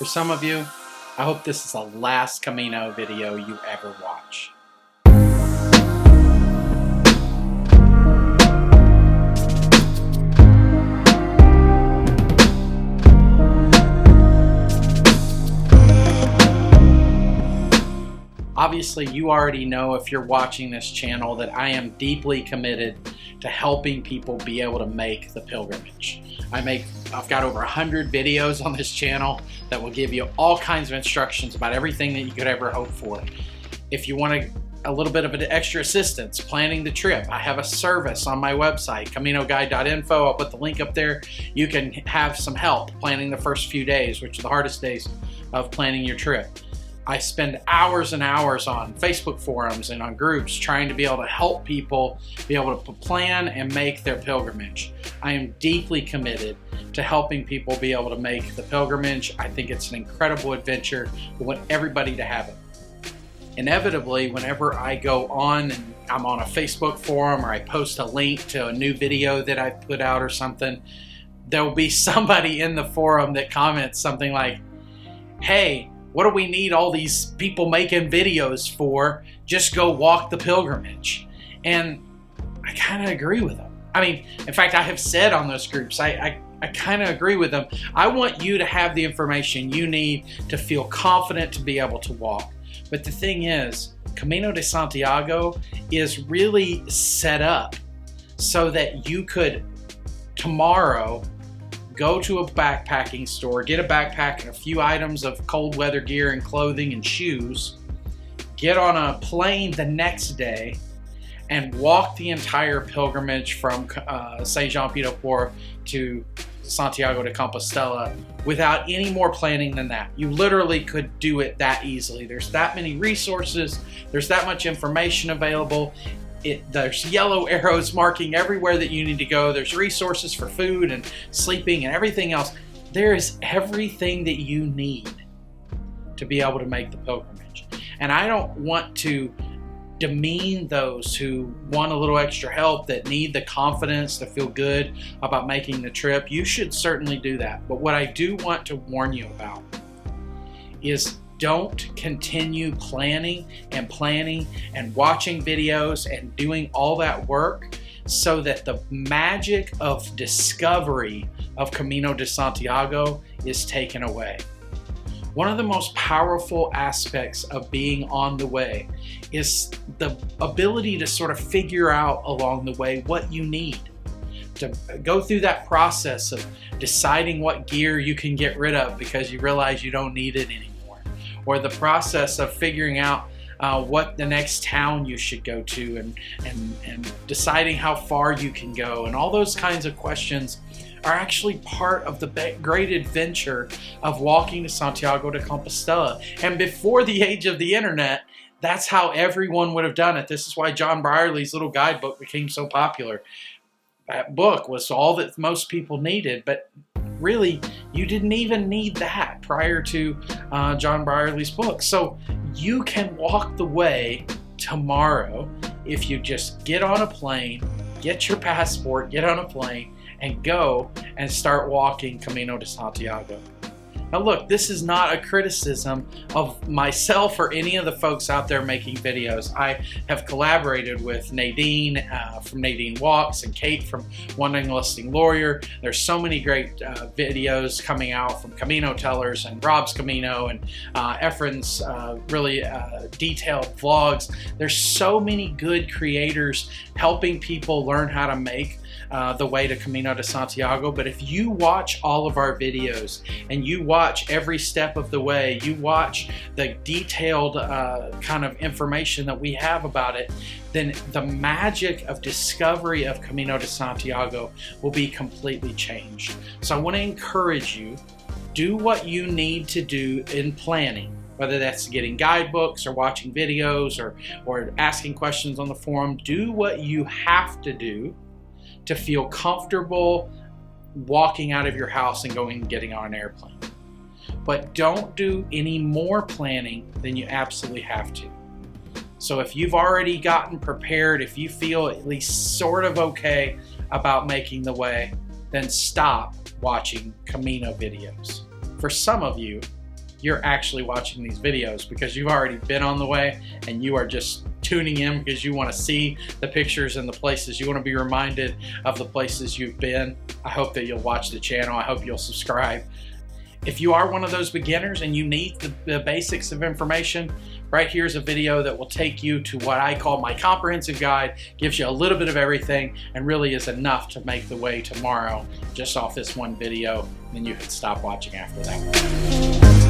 For some of you, I hope this is the last Camino video you ever watch. Obviously, you already know if you're watching this channel that I am deeply committed to helping people be able to make the pilgrimage. I've got over 100 videos on this channel that will give you all kinds of instructions about everything that you could ever hope for. If you want a little bit of an extra assistance planning the trip, I have a service on my website, caminoguide.info. I'll put the link up there. You can have some help planning the first few days, which are the hardest days of planning your trip. I spend hours and hours on Facebook forums and on groups trying to be able to help people be able to plan and make their pilgrimage. I am deeply committed to helping people be able to make the pilgrimage. I think it's an incredible adventure. I want everybody to have it. Inevitably, whenever I go on and I'm on a Facebook forum or I post a link to a new video that I put out or something, there will be somebody in the forum that comments something like, "Hey, what do we need all these people making videos for? Just go walk the pilgrimage." And I kind of agree with them. I mean, in fact, I have said on those groups, I kind of agree with them. I want you to have the information you need to feel confident to be able to walk. But the thing is, Camino de Santiago is really set up so that you could tomorrow go to a backpacking store, get a backpack and a few items of cold weather gear and clothing and shoes, get on a plane the next day, and walk the entire pilgrimage from Saint-Jean-Pied-de-Port to Santiago de Compostela without any more planning than that. You literally could do it that easily. There's that many resources, there's that much information available. There's yellow arrows marking everywhere that you need to go. There's resources for food and sleeping and everything else. There is everything that you need to be able to make the pilgrimage. And I don't want to demean those who want a little extra help, that need the confidence to feel good about making the trip. You should certainly do that. But what I do want to warn you about is don't continue planning and watching videos and doing all that work so that the magic of discovery of Camino de Santiago is taken away. One of the most powerful aspects of being on the way is the ability to sort of figure out along the way what you need. To go through that process of deciding what gear you can get rid of because you realize you don't need it anymore. Or the process of figuring out what the next town you should go to and deciding how far you can go. And all those kinds of questions are actually part of the great adventure of walking to Santiago de Compostela. And before the age of the internet, that's how everyone would have done it. This is why John Brierley's little guidebook became so popular. That book was all that most people needed, but really, you didn't even need that prior to John Brierley's book. So you can walk the way tomorrow if you just get on a plane, get your passport, get on a plane, and go and start walking Camino de Santiago. Now look, this is not a criticism of myself or any of the folks out there making videos. I have collaborated with Nadine from Nadine Walks and Kate from Wandering Listing Lawyer. There's so many great videos coming out from Camino Tellers and Rob's Camino and Efren's really detailed vlogs. There's so many good creators helping people learn how to make the way to Camino de Santiago. But if you watch all of our videos and you watch every step of the way, you watch the detailed kind of information that we have about it, then the magic of discovery of Camino de Santiago will be completely changed. So I want to encourage you, do what you need to do in planning, whether that's getting guidebooks or watching videos or asking questions on the forum. Do what you have to do to feel comfortable walking out of your house and going and getting on an airplane. But don't do any more planning than you absolutely have to. So if you've already gotten prepared, if you feel at least sort of okay about making the way, then stop watching Camino videos. For some of you, you're actually watching these videos because you've already been on the way and you are just tuning in because you want to see the pictures and the places. You want to be reminded of the places you've been. I hope that you'll watch the channel. I hope you'll subscribe. If you are one of those beginners and you need the basics of information, right here's a video that will take you to what I call my comprehensive guide. Gives you a little bit of everything and really is enough to make the way tomorrow just off this one video. Then you can stop watching after that.